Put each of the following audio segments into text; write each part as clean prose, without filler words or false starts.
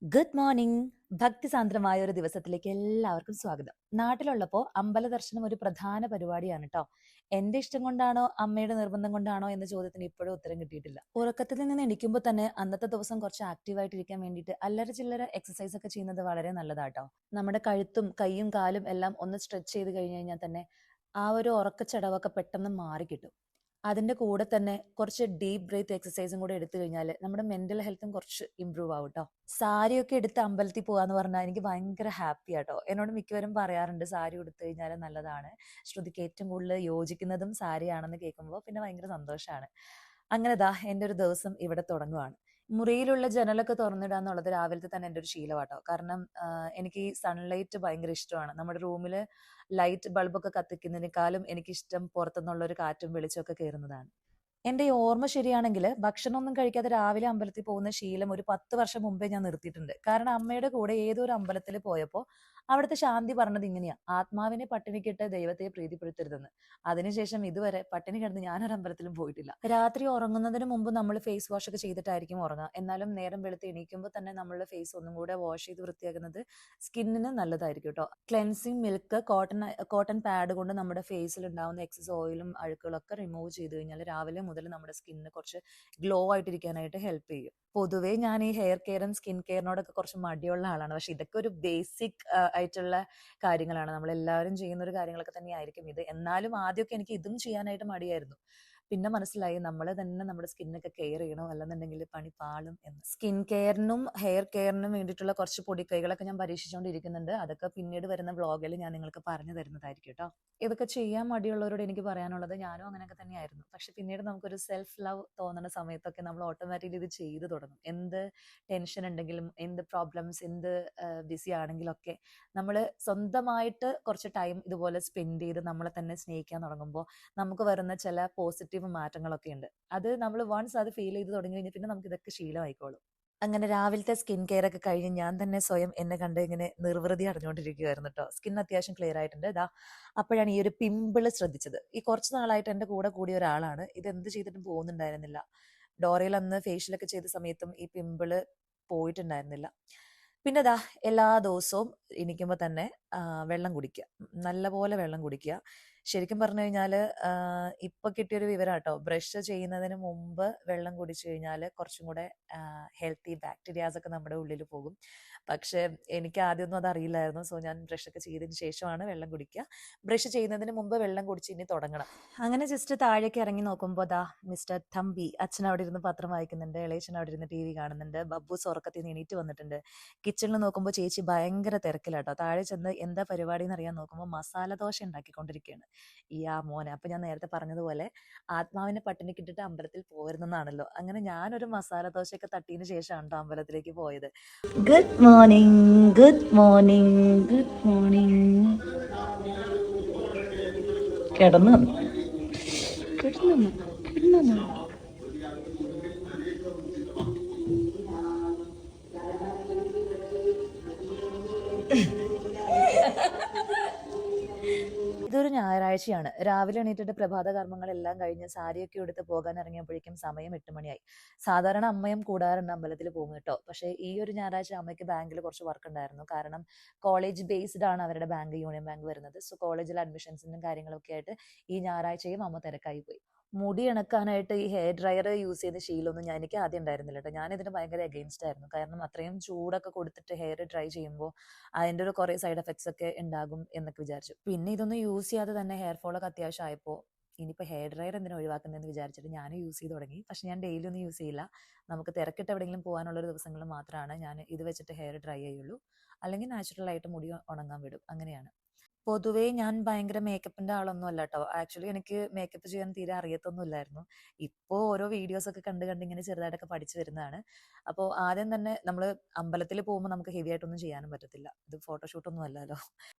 Good morning. ഭക്തിസാന്ദ്രമായ ഒരു ദിവസത്തിലേക്ക് എല്ലാവർക്കും സ്വാഗതം. നാട്ടിലുള്ളപ്പോൾ അമ്പല ദർശനം ഒരു പ്രധാന പരിപാടിയാണ് കേട്ടോ. എന്റെ ഇഷ്ടം കൊണ്ടാണോ അമ്മയുടെ നിർബന്ധം കൊണ്ടാണോ എന്ന ചോദ്യത്തിന് ഇപ്പോഴും ഉത്തരം കിട്ടിയിട്ടില്ല. ഉറക്കത്തിൽ നിന്ന് എണീക്കുമ്പോൾ തന്നെ അന്നത്തെ ദിവസം കുറച്ച് ആക്റ്റീവായിട്ടിരിക്കാൻ വേണ്ടിയിട്ട് അല്ലറ ചില്ലറ എക്സസൈസ് ഒക്കെ ചെയ്യുന്നത് വളരെ നല്ലതാട്ടോ. നമ്മുടെ കഴുത്തും കൈയും കാലും എല്ലാം ഒന്ന് സ്ട്രെച്ച് ചെയ്ത് കഴിഞ്ഞ് കഴിഞ്ഞാൽ തന്നെ ആ ഒരു ഉറക്കച്ചടവൊക്കെ പെട്ടെന്ന് മാറി കിട്ടും. അതിന്റെ കൂടെ തന്നെ കുറച്ച് ഡീപ്പ് ബ്രീത്ത് എക്സസൈസും കൂടെ എടുത്തു കഴിഞ്ഞാൽ നമ്മുടെ മെന്റൽ ഹെൽത്തും കുറച്ച് ഇമ്പ്രൂവ് ആവും കേട്ടോ. സാരിയൊക്കെ എടുത്ത് അമ്പലത്തിൽ പോകാന്ന് പറഞ്ഞാൽ എനിക്ക് ഭയങ്കര ഹാപ്പി ആട്ടോ. എന്നോട് മിക്കവരും പറയാറുണ്ട് സാരി ഉടുത്തു കഴിഞ്ഞാൽ നല്ലതാണ്, ശ്രുതിക്ക് ഏറ്റവും കൂടുതൽ യോജിക്കുന്നതും സാരിയാണെന്ന് കേൾക്കുമ്പോൾ പിന്നെ ഭയങ്കര സന്തോഷമാണ്. അങ്ങനെ ദാ എൻ്റെ ഒരു ദിവസം ഇവിടെ തുടങ്ങുവാണ്. മുറിയിലുള്ള ജനലൊക്കെ തുറന്നിടുക എന്നുള്ളത് രാവിലത്തെ തന്നെ എൻ്റെ ഒരു ശീലമാട്ടോ. കാരണം എനിക്ക് ഈ സൺലൈറ്റ് ഭയങ്കര ഇഷ്ടമാണ്. നമ്മുടെ റൂമിൽ ലൈറ്റ് ബൾബൊക്കെ കത്തിക്കുന്നതിനേക്കാളും എനിക്കിഷ്ടം പുറത്തുനിന്നുള്ള ഒരു കാറ്റും വെളിച്ചമൊക്കെ കയറുന്നതാണ്. എന്റെ ഈ ഓർമ്മ ശരിയാണെങ്കിൽ ഭക്ഷണമൊന്നും കഴിക്കാതെ രാവിലെ അമ്പലത്തിൽ പോകുന്ന ശീലം ഒരു 10 വർഷം മുമ്പേ ഞാൻ നിർത്തിയിട്ടുണ്ട്. കാരണം അമ്മയുടെ കൂടെ ഏതോ ഒരു അമ്പലത്തിൽ പോയപ്പോൾ അവിടുത്തെ ശാന്തി പറഞ്ഞത് ഇങ്ങനെയാ: ആത്മാവിനെ പട്ടിണിക്കിട്ട് ദൈവത്തെ പ്രീതിപ്പെടുത്തരുതെന്ന്. അതിനുശേഷം ഇതുവരെ പട്ടിണി കിടന്ന് ഞാനൊരു അമ്പലത്തിലും പോയിട്ടില്ല. രാത്രി ഉറങ്ങുന്നതിന് മുമ്പ് നമ്മൾ ഫേസ് വാഷ് ഒക്കെ ചെയ്തിട്ടായിരിക്കും ഉറങ്ങുക. എന്നാലും നേരം വെളുത്ത് എണീക്കുമ്പോൾ തന്നെ നമ്മളുടെ ഫേസ് ഒന്നും കൂടെ വാഷ് ചെയ്ത് വൃത്തിയാക്കുന്നത് സ്കിന്നിന് നല്ലതായിരിക്കും കേട്ടോ. ക്ലെൻസിങ് മിൽക്ക് കോട്ടൺ പാഡ് കൊണ്ട് നമ്മുടെ ഫേസിൽ ഉണ്ടാവുന്ന എക്സസ് ഓയിലും അഴുക്കുകളൊക്കെ റിമൂവ് ചെയ്ത് കഴിഞ്ഞാൽ രാവിലെ മുതൽ നമ്മുടെ സ്കിന്നിന് കുറച്ച് ഗ്ലോ ആയിട്ടിരിക്കാനായിട്ട് ഹെൽപ്പ് ചെയ്യും. പൊതുവേ ഞാൻ ഈ ഹെയർ കെയറും സ്കിൻ കെയറിനോടൊക്കെ കുറച്ച് മടിയുള്ള ആളാണ്. പക്ഷെ ഇതൊക്കെ ഒരു ബേസിക് ആയിട്ടുള്ള കാര്യങ്ങളാണ്. നമ്മളെല്ലാവരും ചെയ്യുന്ന ഒരു കാര്യങ്ങളൊക്കെ തന്നെയായിരിക്കും ഇത്. എന്നാലും ആദ്യമൊക്കെ എനിക്ക് ഇതും ചെയ്യാനായിട്ട് മടിയായിരുന്നു. പിന്നെ മനസ്സിലായി നമ്മൾ തന്നെ നമ്മുടെ സ്കിന്നൊക്കെ കെയർ ചെയ്യണം, അല്ലെന്നുണ്ടെങ്കിൽ പണി പാളും എന്ന്. സ്കിൻ കെയറിനും ഹെയർ കെയറിനും വേണ്ടിയിട്ടുള്ള കുറച്ച് പൊടിക്കൈകളൊക്കെ ഞാൻ പരീക്ഷിച്ചുകൊണ്ടിരിക്കുന്നുണ്ട്. അതൊക്കെ പിന്നീട് വരുന്ന വ്ളോഗിൽ ഞാൻ നിങ്ങൾക്ക് പറഞ്ഞു തരുന്നതായിരിക്കും കേട്ടോ. ഇതൊക്കെ ചെയ്യാൻ മടിയുള്ളവരോട് എനിക്ക് പറയാനുള്ളത്, ഞാനും അങ്ങനെയൊക്കെ തന്നെയായിരുന്നു. പക്ഷെ പിന്നീട് നമുക്കൊരു സെൽഫ് ലവ് തോന്നുന്ന സമയത്തൊക്കെ നമ്മൾ ഓട്ടോമാറ്റിക്കലി ഇത് ചെയ്തു തുടങ്ങും. എന്ത് ടെൻഷൻ ഉണ്ടെങ്കിലും, എന്ത് പ്രോബ്ലംസ്, എന്ത് ബിസി ആണെങ്കിലും ഒക്കെ നമ്മൾ സ്വന്തമായിട്ട് കുറച്ച് ടൈം ഇതുപോലെ സ്പെൻഡ് ചെയ്ത് നമ്മളെ തന്നെ സ്നേഹിക്കാൻ തുടങ്ങുമ്പോൾ നമുക്ക് വരുന്ന ചില പോസിറ്റീവ് മാറ്റങ്ങളൊക്കെ ഉണ്ട്. അത് നമ്മൾ വൺസ് അത് ഫീൽ ചെയ്ത് തുടങ്ങി കഴിഞ്ഞാൽ പിന്നെ നമുക്ക് ഇതൊക്കെ ശീലമായിക്കോളും. അങ്ങനെ രാവിലത്തെ സ്കിൻ കെയർ ഒക്കെ കഴിഞ്ഞ് ഞാൻ തന്നെ സ്വയം എന്നെ കണ്ട് ഇങ്ങനെ നിർവൃതി അടഞ്ഞുകൊണ്ടിരിക്കുകയായിരുന്നു കേട്ടോ. സ്കിൻ അത്യാവശ്യം ക്ലിയർ ആയിട്ടുണ്ട്. ഇതാ അപ്പോഴാണ് ഈ ഒരു പിമ്പിള് ശ്രദ്ധിച്ചത്. ഈ കുറച്ച് നാളായിട്ട് എൻ്റെ കൂടെ കൂടിയ ഒരാളാണ്. ഇത് എന്ത് ചെയ്തിട്ടും പോകുന്നുണ്ടായിരുന്നില്ല. ഡോറയിൽ അന്ന് ഫേഷ്യലൊക്കെ ചെയ്ത സമയത്തും ഈ പിമ്പിള് പോയിട്ടുണ്ടായിരുന്നില്ല. പിന്നെ ദാ എല്ലാ ദിവസവും എണീക്കുമ്പോൾ തന്നെ വെള്ളം കുടിക്കുക. നല്ലപോലെ വെള്ളം കുടിക്കുക. ശരിക്കും പറഞ്ഞു കഴിഞ്ഞാൽ ഇപ്പൊ കിട്ടിയൊരു വിവരം കേട്ടോ. ബ്രഷ് ചെയ്യുന്നതിന് മുമ്പ് വെള്ളം കുടിച്ചു കഴിഞ്ഞാൽ കുറച്ചും കൂടെ ഹെൽത്തി ബാക്ടീരിയാസ് ഒക്കെ നമ്മുടെ ഉള്ളിൽ പോകും. പക്ഷെ എനിക്ക് ആദ്യമൊന്നും അത് അറിയില്ലായിരുന്നു. സോ ഞാൻ ബ്രഷ് ഒക്കെ ചെയ്തതിന് ശേഷമാണ് വെള്ളം കുടിക്കുക. ബ്രഷ് ചെയ്യുന്നതിന് മുമ്പ് വെള്ളം കുടിച്ച് ഇനി തുടങ്ങണം. അങ്ങനെ ജസ്റ്റ് താഴേക്ക് ഇറങ്ങി നോക്കുമ്പോൾ ദാ മിസ്റ്റർ തമ്പി അച്ഛൻ അവിടെ ഇരുന്ന് പത്രം വായിക്കുന്നുണ്ട്. ഇളയച്ചൻ അവിടെ ഇരുന്ന് TV കാണുന്നുണ്ട്. ബബ്ബൂസ് ഉറക്കത്തിൽ നിന്ന് എണീറ്റ് വന്നിട്ടുണ്ട്. കിച്ചണിൽ നോക്കുമ്പോൾ ചേച്ചി ഭയങ്കര തിരക്കിലാട്ടോ. താഴെ ചെന്ന് എന്താ പരിപാടി എന്ന് അറിയാൻ നോക്കുമ്പോൾ മസാല ദോശ ഉണ്ടാക്കിക്കൊണ്ടിരിക്കുകയാണ് ഈ ആ മോനെ. അപ്പൊ ഞാൻ നേരത്തെ പറഞ്ഞതുപോലെ ആത്മാവിനെ പട്ടിണിക്കിട്ടിട്ട് അമ്പലത്തിൽ പോയിരുന്നെന്നാണല്ലോ. അങ്ങനെ ഞാനൊരു മസാല ദോശയൊക്കെ തട്ടിയതിന് ശേഷമാണ് ട്ടോ അമ്പലത്തിലേക്ക് പോയത്. Good morning, good morning, good morning. കിടന്നു കിടന്നു കിടന്നു. ഇതൊരു ഞായറാഴ്ചയാണ്. രാവിലെ എണീറ്റിട്ട് പ്രഭാത കർമ്മങ്ങളെല്ലാം കഴിഞ്ഞ് സാരിയൊക്കെ എടുത്ത് പോകാൻ ഇറങ്ങിയപ്പോഴേക്കും സമയം 8 മണിയായി. സാധാരണ അമ്മയും കൂടാറുണ്ട് അമ്പലത്തിൽ പോകും കേട്ടോ. പക്ഷേ ഈ ഒരു ഞായറാഴ്ച അമ്മയ്ക്ക് ബാങ്കിൽ കുറച്ച് വർക്ക് ഉണ്ടായിരുന്നു. കാരണം കോളേജ് ബേസ്ഡ് ആണ് അവരുടെ ബാങ്ക്, യൂണിയൻ ബാങ്ക് വരുന്നത്. സോ കോളേജിൽ അഡ്മിഷൻസിനും കാര്യങ്ങളൊക്കെ ആയിട്ട് ഈ ഞായറാഴ്ചയും അമ്മ തിരക്കായി പോയി. മുടി ഇണക്കാനായിട്ട് ഈ ഹെയർ ഡ്രയർ യൂസ് ചെയ്ത ശീലമൊന്നും എനിക്ക് ആദ്യം ഉണ്ടായിരുന്നില്ല കേട്ടോ. ഞാനിതിന് ഭയങ്കര അഗെയിൻസ്റ്റ് ആയിരുന്നു. കാരണം അത്രയും ചൂടൊക്കെ കൊടുത്തിട്ട് ഹെയർ ഡ്രൈ ചെയ്യുമ്പോൾ അതിൻ്റെ ഒരു കുറേ സൈഡ് എഫക്ട്സ് ഒക്കെ ഉണ്ടാകും എന്നൊക്കെ വിചാരിച്ചു. പിന്നെ ഇതൊന്നും യൂസ് ചെയ്യാതെ തന്നെ ഹെയർ ഫോളൊക്കെ അത്യാവശ്യം ആയപ്പോൾ ഇനിയിപ്പോൾ ഹെയർ ഡ്രയർ എന്തിനാ ഒഴിവാക്കുന്നതെന്ന് വിചാരിച്ചിട്ട് ഞാൻ യൂസ് ചെയ്ത് തുടങ്ങി. പക്ഷെ ഞാൻ ഡെയിലി ഒന്നും യൂസ് ചെയ്യില്ല. നമുക്ക് തിരക്കിട്ട് എവിടെയെങ്കിലും പോകാനുള്ള ദിവസങ്ങളിൽ മാത്രമാണ് ഞാൻ ഇത് വെച്ചിട്ട് ഹെയർ ഡ്രൈ ചെയ്യുള്ളൂ. അല്ലെങ്കിൽ നാച്ചുറൽ ആയിട്ട് മുടി ഉണങ്ങാൻ വിടും. അങ്ങനെയാണ്. പൊതുവേ ഞാൻ ഭയങ്കര മേക്കപ്പിന്റെ ആളൊന്നും അല്ല കേട്ടോ. ആക്ച്വലി എനിക്ക് മേക്കപ്പ് ചെയ്യാൻ തീരെ അറിയത്തൊന്നുമില്ലായിരുന്നു. ഇപ്പോൾ ഓരോ വീഡിയോസ് ഒക്കെ കണ്ട് കണ്ട് ഇങ്ങനെ ചെറുതായിട്ടൊക്കെ പഠിച്ചു വരുന്നതാണ്. അപ്പോൾ ആദ്യം തന്നെ നമ്മൾ അമ്പലത്തിൽ പോകുമ്പോൾ നമുക്ക് ഹെവി ആയിട്ടൊന്നും ചെയ്യാനും പറ്റത്തില്ല. ഇത് ഫോട്ടോഷൂട്ടൊന്നും അല്ലല്ലോ.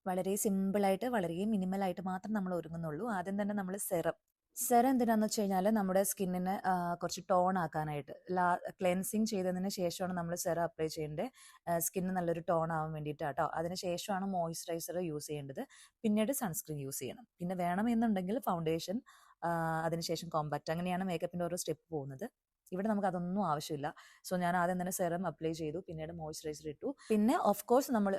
വളരെ സിമ്പിൾ ആയിട്ട് വളരെ മിനിമൽ ആയിട്ട് മാത്രം നമ്മൾ ഒരുങ്ങുന്നുള്ളൂ. ആദ്യം തന്നെ നമ്മൾ സെറം എന്തിനാന്ന് വെച്ച് കഴിഞ്ഞാൽ നമ്മുടെ സ്കിന്നിനെ കുറച്ച് ടോൺ ആക്കാനായിട്ട്. ക്ലെൻസിങ് ചെയ്തതിന് ശേഷമാണ് നമ്മൾ സെറം അപ്ലൈ ചെയ്യേണ്ടത്. സ്കിന്ന് നല്ലൊരു ടോൺ ആവാൻ വേണ്ടിയിട്ടാട്ടോ. അതിന് ശേഷമാണ് മോയ്സ്ചറൈസർ യൂസ് ചെയ്യേണ്ടത്. പിന്നീട് സൺസ്ക്രീൻ യൂസ് ചെയ്യണം. പിന്നെ വേണമെന്നുണ്ടെങ്കിൽ ഫൗണ്ടേഷൻ, അതിനുശേഷം കോമ്പാക്റ്റ്. അങ്ങനെയാണ് മേക്കപ്പിന്റെ ഓരോ സ്റ്റെപ്പ് പോകുന്നത്. ഇവിടെ നമുക്ക് അതൊന്നും ആവശ്യമില്ല. സോ ഞാൻ ആദ്യം തന്നെ സെറം അപ്ലൈ ചെയ്തു, പിന്നീട് മോയ്സ്ചറൈസർ ഇട്ടു. പിന്നെ ഓഫ് കോഴ്സ് നമ്മൾ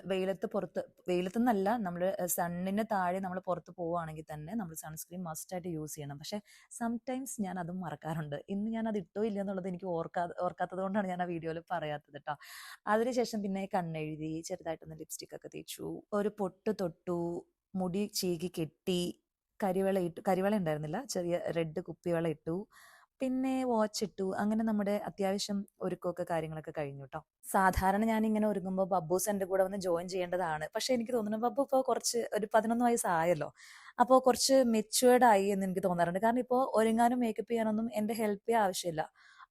വെയിലത്തുനിന്നല്ല, നമ്മൾ സണ്ണിന് താഴെ നമ്മൾ പുറത്ത് പോവുകയാണെങ്കിൽ തന്നെ നമ്മൾ സൺസ്ക്രീൻ മസ്റ്റായിട്ട് യൂസ് ചെയ്യണം. പക്ഷേ സംടൈംസ് ഞാൻ അതും മറക്കാറുണ്ട്. ഇന്ന് ഞാൻ അത് ഇട്ടോ ഇല്ല എന്നുള്ളത് എനിക്ക് ഓർക്കാത്തത് കൊണ്ടാണ് ഞാൻ ആ വീഡിയോയിൽ പറയാത്തത് കേട്ടോ. അതിനുശേഷം പിന്നെ കണ്ണെഴുതി, ചെറുതായിട്ടൊന്ന് ലിപ്സ്റ്റിക് ഒക്കെ തേച്ചു, ഒരു പൊട്ട് തൊട്ടു, മുടി ചീകി കെട്ടി, കരിവള ഉണ്ടായിരുന്നില്ല, ചെറിയ റെഡ് കുപ്പിവള ഇട്ടു, പിന്നെ വാച്ച് ഇട്ടു. അങ്ങനെ നമ്മുടെ അത്യാവശ്യം ഒരുക്കമൊക്കെ കാര്യങ്ങളൊക്കെ കഴിഞ്ഞു കേട്ടോ. സാധാരണ ഞാൻ ഇങ്ങനെ ഒരുങ്ങുമ്പോൾ ബബ്ബൂസ് എൻ്റെ കൂടെ വന്ന് ജോയിൻ ചെയ്യേണ്ടതാണ്. പക്ഷെ എനിക്ക് തോന്നുന്നു ബബ്ബു ഇപ്പോൾ കുറച്ച് ഒരു 11 വയസ്സായല്ലോ, അപ്പോൾ കുറച്ച് മെച്യൂർഡ് ആയി എന്ന് എനിക്ക് തോന്നാറുണ്ട്. കാരണം ഇപ്പോൾ ഒരുങ്ങാനും മേക്കപ്പ് ചെയ്യാനൊന്നും എൻ്റെ ഹെൽപ്പ് ചെയ്യാൻ ആവശ്യമില്ല.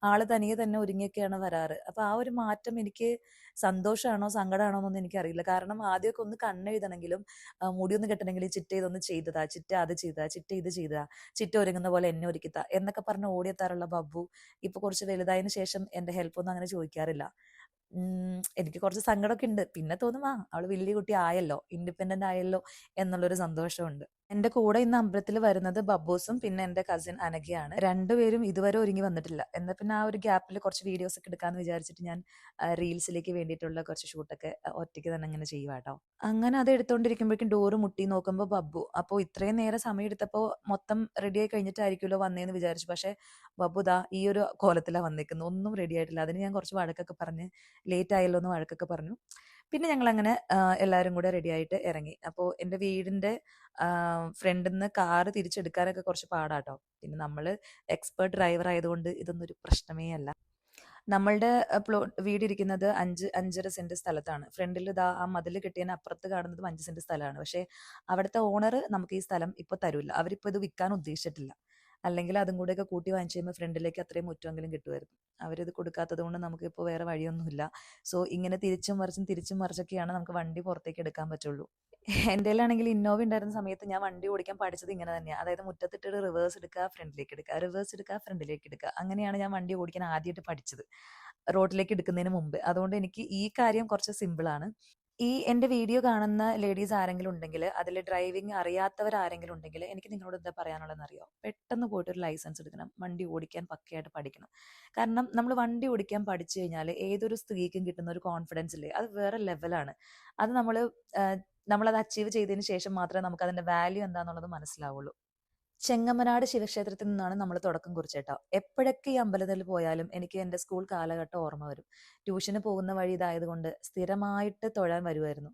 ആള് തനിയെ തന്നെ ഒരുങ്ങിയൊക്കെയാണ് വരാറ്. അപ്പോൾ ആ ഒരു മാറ്റം എനിക്ക് സന്തോഷമാണോ സങ്കടമാണോ എന്നൊന്നും എനിക്കറിയില്ല. കാരണം ആദ്യമൊക്കെ ഒന്ന് കണ്ണെഴുതണമെങ്കിലും മുടിയൊന്ന് കെട്ടണമെങ്കിൽ ചിറ്റ ഇതൊന്ന് ചെയ്തതാ, ചിറ്റ അത് ചെയ്തതാ, ചിറ്റ ഇത് ചെയ്തതാ, ചിറ്റ ഒരുങ്ങുന്ന പോലെ എന്നെ ഒരുക്കിത്താ എന്നൊക്കെ പറഞ്ഞ് ഓടിയെത്താറുള്ള ബബ്ബു ഇപ്പൊ കുറച്ച് വലുതായതിനു ശേഷം എന്റെ ഹെൽപ്പൊന്നും അങ്ങനെ ചോദിക്കാറില്ല. എനിക്ക് കുറച്ച് സങ്കടമൊക്കെ ഉണ്ട്. പിന്നെ തോന്നും അവള് വലിയ കുട്ടി ആയല്ലോ, ഇൻഡിപെൻഡന്റ് ആയല്ലോ എന്നുള്ളൊരു സന്തോഷമുണ്ട്. എന്റെ കൂടെ ഇന്ന് അമ്പലത്തിൽ വരുന്നത് ബബ്ബൂസും പിന്നെ എന്റെ കസിൻ അനഘയാണ്. രണ്ടുപേരും ഇതുവരെ ഒരുങ്ങി വന്നിട്ടില്ല. എന്നാൽ പിന്നെ ആ ഒരു ഗ്യാപ്പിൽ കുറച്ച് വീഡിയോസ് ഒക്കെ എടുക്കാന്ന് വിചാരിച്ചിട്ട് ഞാൻ റീൽസിലേക്ക് വേണ്ടിയിട്ടുള്ള കുറച്ച് ഷൂട്ടൊക്കെ ഒറ്റയ്ക്ക് തന്നെ അങ്ങനെ ചെയ്യുവാട്ടോ. അങ്ങനെ അത് എടുത്തോണ്ടിരിക്കുമ്പോഴേക്കും ഡോറ് മുട്ടി, നോക്കുമ്പോൾ ബബ്ബു. അപ്പോൾ ഇത്രയും നേരം സമയം എടുത്തപ്പോൾ മൊത്തം റെഡി ആയി കഴിഞ്ഞിട്ടായിരിക്കുമല്ലോ വന്നേന്ന് വിചാരിച്ചു. പക്ഷെ ബബ്ബു ദാ ഈ ഒരു കോലത്തിലാണ് വന്നിരിക്കുന്നത്, ഒന്നും റെഡി ആയിട്ടില്ല. അതിന് ഞാൻ കുറച്ച് വഴക്കൊക്കെ പറഞ്ഞ്, ലേറ്റ് ആയല്ലോ എന്ന് വഴക്കൊക്കെ പറഞ്ഞു. പിന്നെ ഞങ്ങൾ അങ്ങനെ എല്ലാവരും കൂടെ റെഡി ആയിട്ട് ഇറങ്ങി. അപ്പോൾ എൻ്റെ വീടിന്റെ ഫ്രണ്ടിൽ നിന്ന് കാറ് തിരിച്ചെടുക്കാനൊക്കെ കുറച്ച് പാടാട്ടോ. പിന്നെ നമ്മൾ എക്സ്പേർട്ട് ഡ്രൈവർ ആയതുകൊണ്ട് ഇതൊന്നും ഒരു പ്രശ്നമേ അല്ല. നമ്മളുടെ വീടിരിക്കുന്നത് 5.5 സെന്റ് സ്ഥലത്താണ്. ഫ്രണ്ടിൽ ഇതാ ആ മതിൽ കെട്ടിയതിന് അപ്പുറത്ത് കാണുന്നതും 5 സെന്റ് സ്ഥലമാണ്. പക്ഷേ അവിടുത്തെ ഓണർ നമുക്ക് ഈ സ്ഥലം ഇപ്പൊ തരൂല്ല. അവരിപ്പോ ഇത് വിൽക്കാൻ ഉദ്ദേശിച്ചിട്ടില്ല. അല്ലെങ്കിൽ അതും കൂടെയൊക്കെ കൂട്ടി വാങ്ങിച്ചു കഴിയുമ്പോൾ ഫ്രണ്ടിലേക്ക് അത്രയും മുറ്റമെങ്കിലും കിട്ടുമായിരുന്നു. അവരിത് കൊടുക്കാത്തത് കൊണ്ട് നമുക്കിപ്പോൾ വേറെ വഴിയൊന്നുമില്ല. സോ ഇങ്ങനെ തിരിച്ചും മറിച്ചൊക്കെയാണ് നമുക്ക് വണ്ടി പുറത്തേക്ക് എടുക്കാൻ പറ്റുള്ളൂ. എന്റേലാണെങ്കിൽ ഇന്നോവ ഉണ്ടായിരുന്ന സമയത്ത് ഞാൻ വണ്ടി ഓടിക്കാൻ പഠിച്ചത് ഇങ്ങനെ തന്നെയാണ്. അതായത് മുറ്റത്തിട്ട് റിവേഴ്സ് എടുക്കുക, ഫ്രണ്ടിലേക്ക് എടുക്കുക, റിവേഴ്സ് എടുക്കുക, ഫ്രണ്ടിലേക്ക് എടുക്കുക. അങ്ങനെയാണ് ഞാൻ വണ്ടി ഓടിക്കാൻ ആദ്യമായിട്ട് പഠിച്ചത്, റോഡിലേക്ക് എടുക്കുന്നതിന് മുമ്പ്. അതുകൊണ്ട് എനിക്ക് ഈ കാര്യം കുറച്ച് സിമ്പിളാണ്. ഈ എൻ്റെ വീഡിയോ കാണുന്ന ലേഡീസ് ആരെങ്കിലും ഉണ്ടെങ്കിൽ, അതിൽ ഡ്രൈവിംഗ് അറിയാത്തവർ ആരെങ്കിലും ഉണ്ടെങ്കിൽ, എനിക്ക് നിങ്ങളോട് എന്താ പറയാനുള്ളതെന്ന് അറിയോ? പെട്ടെന്ന് പോയിട്ട് ഒരു ലൈസൻസ് എടുക്കണം. വണ്ടി ഓടിക്കാൻ പക്കയായിട്ട് പഠിക്കണം. കാരണം നമ്മൾ വണ്ടി ഓടിക്കാൻ പഠിച്ചു കഴിഞ്ഞാൽ ഏതൊരു സ്ത്രീക്കും കിട്ടുന്ന ഒരു കോൺഫിഡൻസ് ഇല്ലേ, അത് വേറെ ലെവലാണ്. അത് നമ്മളത് അച്ചീവ് ചെയ്തതിന് ശേഷം മാത്രമേ നമുക്ക് അതിന്റെ വാല്യൂ എന്താണെന്നുള്ളത് മനസ്സിലാവുള്ളൂ. ചെങ്ങമ്മനാട് ശിവക്ഷേത്രത്തിൽ നിന്നാണ് നമ്മൾ തുടക്കം കുറിച്ചേട്ടോ. എപ്പോഴൊക്കെ ഈ അമ്പലത്തിൽ പോയാലും എനിക്ക് എൻ്റെ സ്കൂൾ കാലഘട്ടം ഓർമ്മ വരും. ട്യൂഷന് പോകുന്ന വഴി ഇതായതുകൊണ്ട് സ്ഥിരമായിട്ട് തൊഴാൻ വരുമായിരുന്നു.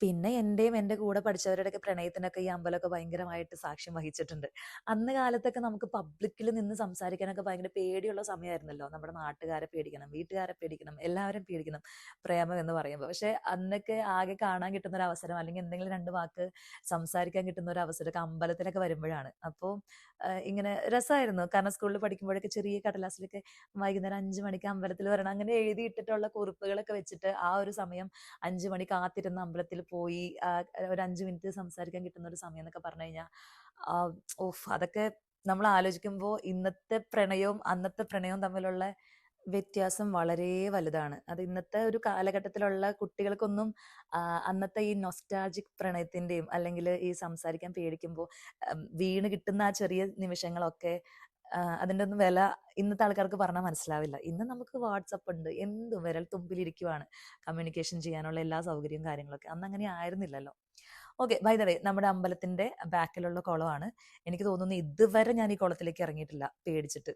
പിന്നെ എന്റെയും എൻ്റെ കൂടെ പഠിച്ചവരുടെയൊക്കെ പ്രണയത്തിനൊക്കെ ഈ അമ്പലമൊക്കെ ഭയങ്കരമായിട്ട് സാക്ഷ്യം വഹിച്ചിട്ടുണ്ട്. അന്ന് കാലത്തൊക്കെ നമുക്ക് പബ്ലിക്കിൽ നിന്ന് സംസാരിക്കാനൊക്കെ ഭയങ്കര പേടിയുള്ള സമയമായിരുന്നല്ലോ. നമ്മുടെ നാട്ടുകാരെ പേടിക്കണം, വീട്ടുകാരെ പേടിക്കണം, എല്ലാവരും പേടിക്കണം പ്രേമം എന്ന് പറയുമ്പോൾ. പക്ഷെ അന്നൊക്കെ ആകെ കാണാൻ കിട്ടുന്ന ഒരു അവസരം, അല്ലെങ്കിൽ എന്തെങ്കിലും 2 വാക്ക് സംസാരിക്കാൻ കിട്ടുന്ന ഒരു അവസരമൊക്കെ അമ്പലത്തിലൊക്കെ വരുമ്പോഴാണ്. അപ്പോൾ ഇങ്ങനെ രസമായിരുന്നു. കാരണം സ്കൂളിൽ പഠിക്കുമ്പോഴൊക്കെ ചെറിയ കടലാസിലൊക്കെ വൈകുന്നേരം 5 മണിക്ക് അമ്പലത്തിൽ വരണം അങ്ങനെ എഴുതിയിട്ടിട്ടുള്ള കുറിപ്പുകളൊക്കെ വെച്ചിട്ട് ആ ഒരു സമയം 5 മണി കാത്തിരുന്ന അമ്പലത്തിൽ പോയി ഒരു 5 മിനിറ്റ് സംസാരിക്കാൻ കിട്ടുന്ന ഒരു സമയം എന്നൊക്കെ പറഞ്ഞു കഴിഞ്ഞാൽ അതൊക്കെ നമ്മൾ ആലോചിക്കുമ്പോൾ ഇന്നത്തെ പ്രണയവും അന്നത്തെ പ്രണയവും തമ്മിലുള്ള വ്യത്യാസം വളരെ വലുതാണ്. അത് ഇന്നത്തെ ഒരു കാലഘട്ടത്തിലുള്ള കുട്ടികൾക്കൊന്നും അന്നത്തെ ഈ നൊസ്റ്റാൾജിക് പ്രണയത്തിന്റെയും അല്ലെങ്കിൽ ഈ സംസാരിക്കാൻ പേടിക്കുമ്പോൾ വീണ് കിട്ടുന്ന ആ ചെറിയ നിമിഷങ്ങളൊക്കെ അതിന്റെ ഒന്നും വില ഇന്നത്തെ ആൾക്കാർക്ക് പറഞ്ഞാൽ മനസ്സിലാവില്ല. ഇന്ന് നമുക്ക് വാട്സപ്പ് ഉണ്ട്, എന്തും വിരൽ തുമ്പിലിരിക്കുവാണ് കമ്മ്യൂണിക്കേഷൻ ചെയ്യാനുള്ള എല്ലാ സൗകര്യവും കാര്യങ്ങളൊക്കെ. അന്ന് അങ്ങനെ ആയിരുന്നില്ലല്ലോ. ഓക്കെ, ബൈ ദ വേ, നമ്മുടെ അമ്പലത്തിന്റെ ബാക്കിലുള്ള കുളമാണ്. എനിക്ക് തോന്നുന്നു ഇതുവരെ ഞാൻ ഈ കുളത്തിലേക്ക് ഇറങ്ങിയിട്ടില്ല പേടിച്ചിട്ട്.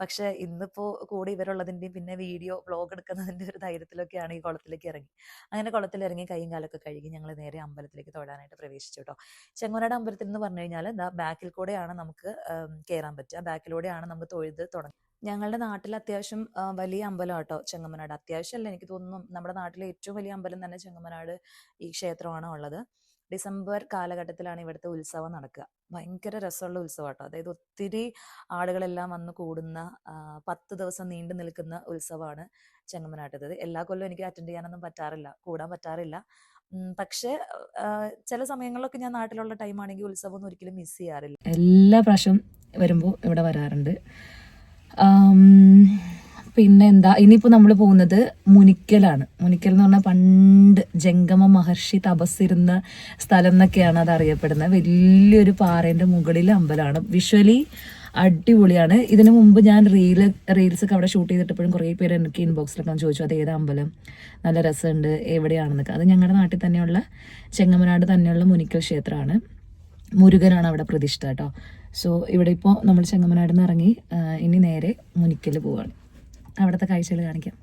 പക്ഷെ ഇന്നിപ്പോ കൂടെ ഇവരുള്ളതിന്റെയും പിന്നെ വീഡിയോ വ്ലോഗ് എടുക്കുന്നതിന്റെ ഒരു ധൈര്യത്തിലൊക്കെയാണ് ഈ കുളത്തിലേക്ക് ഇറങ്ങി. അങ്ങനെ കുളത്തിലിറങ്ങി കൈയും കാലൊക്കെ കഴുകി ഞങ്ങൾ നേരെ അമ്പലത്തിലേക്ക് തൊഴാനായിട്ട് പ്രവേശിച്ചു കേട്ടോ. ചെങ്ങമനാട് അമ്പലത്തിൽ എന്ന് പറഞ്ഞു കഴിഞ്ഞാൽ ബാക്കിൽ കൂടെയാണ് നമുക്ക് കയറാൻ പറ്റുക, ബാക്കിലൂടെയാണ് നമുക്ക് തൊഴുത് തുടങ്ങുക. ഞങ്ങളുടെ നാട്ടിൽ അത്യാവശ്യം വലിയ അമ്പലം കേട്ടോ ചെങ്ങമനാട്. അത്യാവശ്യമല്ല, എനിക്ക് തോന്നുന്നു നമ്മുടെ നാട്ടിലെ ഏറ്റവും വലിയ അമ്പലം തന്നെ ചെങ്ങമനാട് ഈ ക്ഷേത്രമാണ് ഉള്ളത്. ഡിസംബർ കാലഘട്ടത്തിലാണ് ഇവിടുത്തെ ഉത്സവം നടക്കുക. ഭയങ്കര രസമുള്ള ഉത്സവം കേട്ടോ. അതായത് ഒത്തിരി ആളുകളെല്ലാം വന്ന് കൂടുന്ന 10 ദിവസം നീണ്ടു നിൽക്കുന്ന ഉത്സവമാണ് ചെങ്ങമനാട്ടത്. എല്ലാ കൊല്ലവും എനിക്ക് അറ്റൻഡ് ചെയ്യാനൊന്നും പറ്റാറില്ല, കൂടാൻ പറ്റാറില്ല. പക്ഷെ ചില സമയങ്ങളിലൊക്കെ ഞാൻ നാട്ടിലുള്ള ടൈമാണെങ്കിൽ ഉത്സവം ഒന്നും ഒരിക്കലും മിസ് ചെയ്യാറില്ല. എല്ലാ പ്രാവശ്യം വരുമ്പോൾ ഇവിടെ വരാറുണ്ട്. പിന്നെ എന്താ, ഇനിയിപ്പോൾ നമ്മൾ പോകുന്നത് മുനിക്കലാണ്. മുനിക്കൽ എന്ന് പറഞ്ഞാൽ പണ്ട് ജംഗമ മഹർഷി തപസ്സിരുന്ന സ്ഥലം എന്നൊക്കെയാണ് അത് അറിയപ്പെടുന്നത്. വലിയൊരു പാറേൻ്റെ മുകളിൽ അമ്പലമാണ്. വിഷ്വലി അടിപൊളിയാണ്. ഇതിനു മുമ്പ് ഞാൻ റീൽസൊക്കെ അവിടെ ഷൂട്ട് ചെയ്തിട്ടപ്പോഴും കുറേ പേര് എനിക്ക് ഇൻബോക്സിലൊക്കെ ചോദിച്ചു അത് ഏത് അമ്പലം, നല്ല രസമുണ്ട്, എവിടെയാണെന്നൊക്കെ. അത് ഞങ്ങളുടെ നാട്ടിൽ തന്നെയുള്ള ചെങ്ങമനാട് തന്നെയുള്ള മുനിക്കൽ ക്ഷേത്രമാണ്. മുരുകനാണ് അവിടെ പ്രതിഷ്ഠ കേട്ടോ. സോ ഇവിടെ ഇപ്പോൾ നമ്മൾ ചെങ്ങമനാട് നിന്ന് ഇറങ്ങി ഇനി നേരെ മുനിക്കൽ പോവാണ്. അവിടുത്തെ കാഴ്ചകൾ കാണിക്കാം.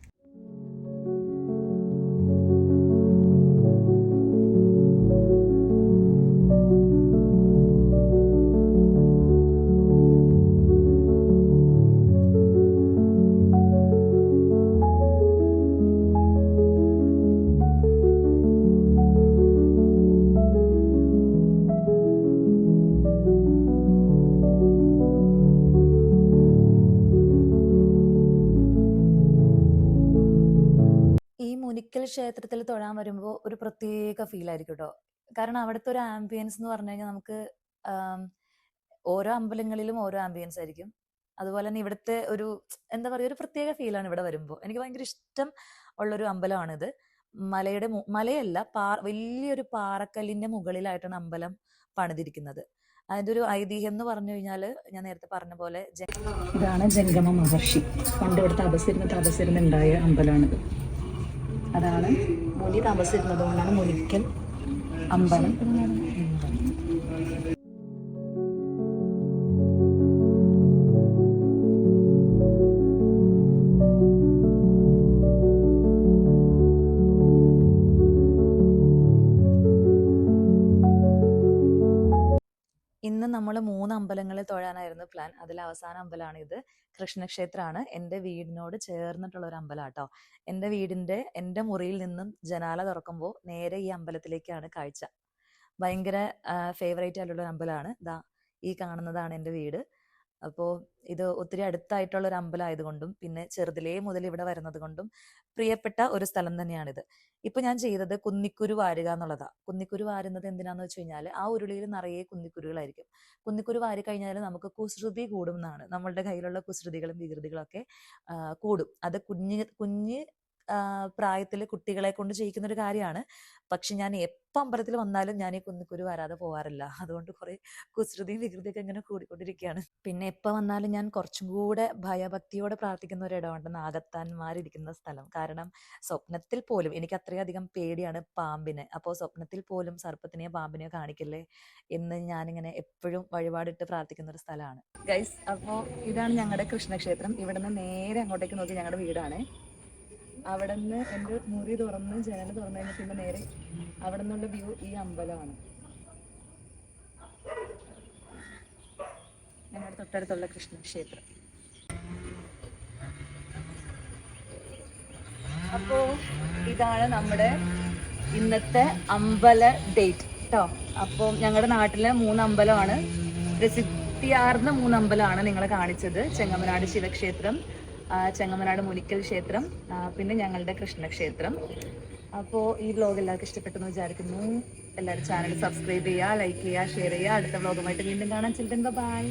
മുനിക്കൽ ക്ഷേത്രത്തിൽ തൊഴാൻ വരുമ്പോൾ ഒരു പ്രത്യേക ഫീൽ ആയിരിക്കും കേട്ടോ. കാരണം അവിടുത്തെ ഒരു ആംബിയൻസ് എന്ന് പറഞ്ഞു കഴിഞ്ഞാൽ നമുക്ക് ഓരോ അമ്പലങ്ങളിലും ഓരോ ആംബിയൻസ് ആയിരിക്കും. അതുപോലെ തന്നെ ഇവിടുത്തെ ഒരു എന്താ പറയുക, ഒരു പ്രത്യേക ഫീലാണ് ഇവിടെ വരുമ്പോൾ. എനിക്ക് ഭയങ്കര ഇഷ്ടം ഉള്ളൊരു അമ്പലമാണിത്. മലയല്ല, വലിയൊരു പാറക്കല്ലിന്റെ മുകളിലായിട്ടാണ് അമ്പലം പണിതിരിക്കുന്നത്. അതിന്റെ ഒരു ഐതിഹ്യം എന്ന് പറഞ്ഞു കഴിഞ്ഞാൽ ഞാൻ നേരത്തെ പറഞ്ഞ പോലെ ഇതാണ് ജംഗമ മഹർഷി പണ്ട് ഇവിടെ തപസ്സിരുന്നുണ്ടായ അമ്പലമാണിത്. അതാണ് മുനി താമസിച്ചിരുന്നത് കൊണ്ടാണ് മുനിക്കൽ അമ്പലം. ഇന്ന് നമ്മൾ 3 അമ്പലങ്ങളിൽ തൊഴാനായിരുന്നു പ്ലാൻ. അതിൽ അവസാന അമ്പലമാണ് ഇത്. കൃഷ്ണക്ഷേത്രമാണ്. എൻ്റെ വീടിനോട് ചേർന്നിട്ടുള്ള ഒരു അമ്പലം കേട്ടോ. എൻ്റെ മുറിയിൽ നിന്നും ജനാല തുറക്കുമ്പോൾ നേരെ ഈ അമ്പലത്തിലേക്കാണ് കാഴ്ച. ഭയങ്കര ഫേവറേറ്റ് ആയിട്ടുള്ള ഒരു അമ്പലമാണ്. ഈ കാണുന്നതാണ് എൻ്റെ വീട്. അപ്പോൾ ഇത് ഒത്തിരി അടുത്തായിട്ടുള്ള ഒരു അമ്പലം ആയതുകൊണ്ടും പിന്നെ ചെറുതിലേ മുതൽ ഇവിടെ വരുന്നത് കൊണ്ടും പ്രിയപ്പെട്ട ഒരു സ്ഥലം തന്നെയാണിത്. ഇപ്പൊ ഞാൻ ചെയ്തത് കുന്നിക്കുരു വാരുക എന്നുള്ളതാ. കുന്നിക്കുരു വാരുന്നത് എന്തിനാന്ന് വെച്ച് കഴിഞ്ഞാൽ ആ ഉരുളിയിൽ നിറയെ കുന്നിക്കുരുകളായിരിക്കും. കുന്നിക്കുരു വാരി കഴിഞ്ഞാൽ നമുക്ക് കുസൃതി കൂടും എന്നാണ്. നമ്മളുടെ കയ്യിലുള്ള കുസൃതികളും വികൃതികളൊക്കെ കൂടും. അത് കുഞ്ഞ് പ്രായത്തിൽ കുട്ടികളെ കൊണ്ട് ചെയ്യിക്കുന്ന ഒരു കാര്യമാണ്. പക്ഷെ ഞാൻ എപ്പോൾ അമ്പലത്തിൽ വന്നാലും ഞാൻ ഈ കുന്നിക്കുരു വരാതെ പോവാറില്ല. അതുകൊണ്ട് കുറെ കുസൃതിയും വികൃതിയൊക്കെ ഇങ്ങനെ കൂടിക്കൊണ്ടിരിക്കുകയാണ്. പിന്നെ എപ്പോൾ വന്നാലും ഞാൻ കുറച്ചും കൂടെ ഭയഭക്തിയോടെ പ്രാർത്ഥിക്കുന്ന ഒരിടമുണ്ട്, നാഗത്താന്മാരിരിക്കുന്ന സ്ഥലം. കാരണം സ്വപ്നത്തിൽ പോലും എനിക്ക് അത്രയധികം പേടിയാണ് പാമ്പിനെ. അപ്പോൾ സ്വപ്നത്തിൽ പോലും സർപ്പത്തിനെയോ പാമ്പിനെയോ കാണിക്കല്ലേ എന്ന് ഞാനിങ്ങനെ എപ്പോഴും വഴിപാടിട്ട് പ്രാർത്ഥിക്കുന്ന ഒരു സ്ഥലമാണ് ഗൈസ്. അപ്പോൾ ഇതാണ് ഞങ്ങളുടെ കൃഷ്ണക്ഷേത്രം. ഇവിടെ നിന്ന് നേരെ അങ്ങോട്ടേക്ക് നോക്കി ഞങ്ങളുടെ വീടാണ്. അവിടെ നിന്ന് എൻ്റെ മുറി തുറന്ന് ജനൽ തുറന്നു കഴിഞ്ഞാൽ പിന്നെ നേരെ അവിടെ നിന്നുള്ള വ്യൂ ഈ അമ്പലമാണ്. ഞങ്ങളുടെ തൊട്ടടുത്തുള്ള കൃഷ്ണക്ഷേത്രം. അപ്പോ ഇതാണ് നമ്മുടെ ഇന്നത്തെ അമ്പല ഡേറ്റ് കേട്ടോ. അപ്പോൾ ഞങ്ങളുടെ നാട്ടിലെ 3 അമ്പലമാണ്, പ്രസിദ്ധിയാർന്ന 3 അമ്പലമാണ് നിങ്ങളെ കാണിച്ചത്. ചെങ്ങമനാട് ശിവക്ഷേത്രം, ചെങ്ങമനാട് മുനിക്കൽ ക്ഷേത്രം, പിന്നെ ഞങ്ങളുടെ കൃഷ്ണക്ഷേത്രം. അപ്പോൾ ഈ വ്ലോഗ് എല്ലാവർക്കും ഇഷ്ടപ്പെട്ടെന്ന് വിചാരിക്കുന്നു. എല്ലാവരും ചാനൽ സബ്സ്ക്രൈബ് ചെയ്യുക, ലൈക്ക് ചെയ്യുക, ഷെയർ ചെയ്യുക. അടുത്ത വ്ലോഗുമായിട്ട് വീണ്ടും കാണാൻ. Children by.